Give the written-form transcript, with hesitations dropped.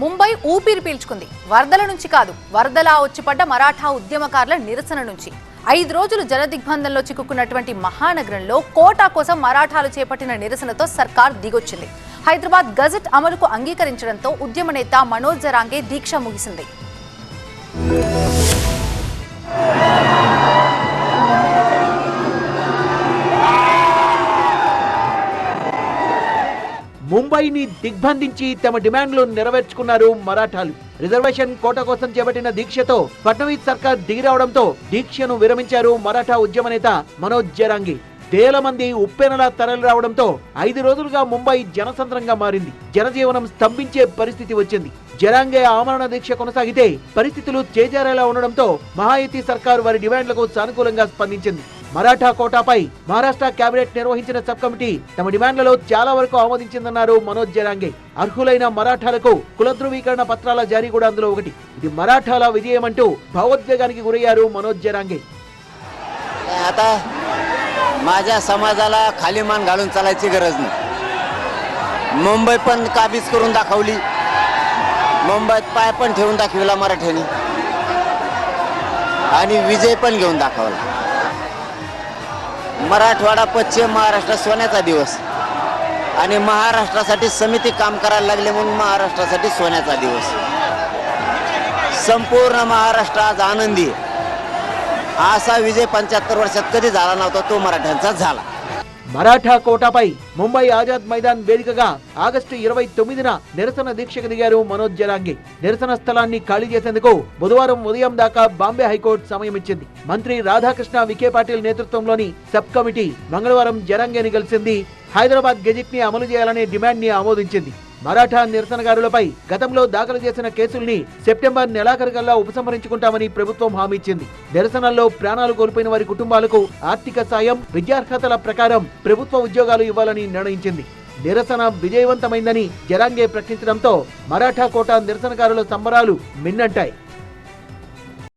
ముంబై ఊపిరి పీల్చుకుంది. వరదల నుంచి కాదు, వరదలా వచ్చిపడ్డ మరాఠా ఉద్యమకారుల నిరసన నుంచి. 5 రోజులు జలదిగ్బంధంలో చిక్కుకున్నటువంటి మహానగరంలో కోటా కోసం మరాఠాలు చేపట్టిన నిరసనతో సర్కార్ దిగొచ్చింది. హైదరాబాద్ గజెట్ అమలుకు అంగీకరించడంతో ఉద్యమ నేత మనోజ్ జరాంగే దీక్ష ముగిసింది. ముంబైని దిగ్బంధించి తమ డిమాండ్లు నెరవేర్చుకున్నారు మరాఠాలు. రిజర్వేషన్ కోట కోసం చేపట్టిన దీక్షతో ఫడ్నవీస్ సర్కార్ దిగిరావడంతో దీక్షను విరమించారు మరాఠా ఉద్యమ నేత మనోజ్ జరాంగే. వేల మంది ఉప్పెనలా తరలి రావడంతో 5 రోజులుగా ముంబై జనసంద్రంగా మారింది. జనజీవనం స్తంభించే పరిస్థితి వచ్చింది. జరాంగే ఆమరణ దీక్ష కొనసాగితే పరిస్థితులు చేజారేలా ఉండడంతో మహాయుతి సర్కార్ వారి డిమాండ్లకు సానుకూలంగా స్పందించింది. మరాఠా కోటాపై మహారాష్ట్ర కేబినెట్ నిర్వహించిన సబ్ కమిటీ తమ డిమాండ్లలో చాలా వరకు ఆమోదించిందన్నారు మనోజ్ జరాంగే. అర్హులైన మరాఠాలకు కుల ధృవీకరణ పత్రాల జారీ కూడా అందులో ఒకటి. ఇది మరాఠాల విజయమంటూ భావోద్వేగానికి గురయ్యారు మనోజ్ జరాంగే. आता माझ्या समाजाला खाली मान घालून चालायची गरज नाही. मुंबई पण काबीज करून दाखवली, मुंबईत पाय पण ठेवून दाखवला मराठ्यांनी आणि विजय पण घेऊन दाखवला. मराठवाडा पश्चिम महाराष्ट्र सोन्याचा दिवस आणि महाराष्ट्रासाठी समिती काम करायला लागले म्हणून महाराष्ट्रासाठी सोन्याचा दिवस. संपूर्ण महाराष्ट्र आज आनंदी आहे. असा विजय 75 वर्षात कधी झाला नव्हता, तो मराठ्यांचा झाला. మరాఠా కోటాపై ముంబై ఆజాద్ మైదాన్ వేదికగా ఆగస్టు 29న నిరసన దీక్షకు దిగారు మనోజ్ జరాంగే. నిరసన స్థలాన్ని ఖాళీ చేసేందుకు బుధవారం ఉదయం దాకా బాంబే హైకోర్టు సమయం ఇచ్చింది. మంత్రి రాధాకృష్ణ విఖే పాటిల్ నేతృత్వంలోని సబ్ కమిటీ మంగళవారం జరాంగేని కలిసింది. హైదరాబాద్ గెజిట్ ని అమలు చేయాలనే డిమాండ్ ని ఆమోదించింది. మరాఠా నిరసనకారులపై గతంలో దాఖలు చేసిన కేసుల్ని సెప్టెంబర్ నెలాఖరుకల్లా ఉపసంహరించుకుంటామని ప్రభుత్వం హామీ ఇచ్చింది. నిరసనల్లో ప్రాణాలు కోల్పోయిన వారి కుటుంబాలకు ఆర్థిక సాయం, విద్యార్హతల ప్రకారం ప్రభుత్వ ఉద్యోగాలు ఇవ్వాలని నిర్ణయించింది. నిరసన విజయవంతమైందని జరాంగే ప్రకటించడంతో మరాఠా కోటా నిరసనకారుల సంబరాలు మిన్నంటాయి.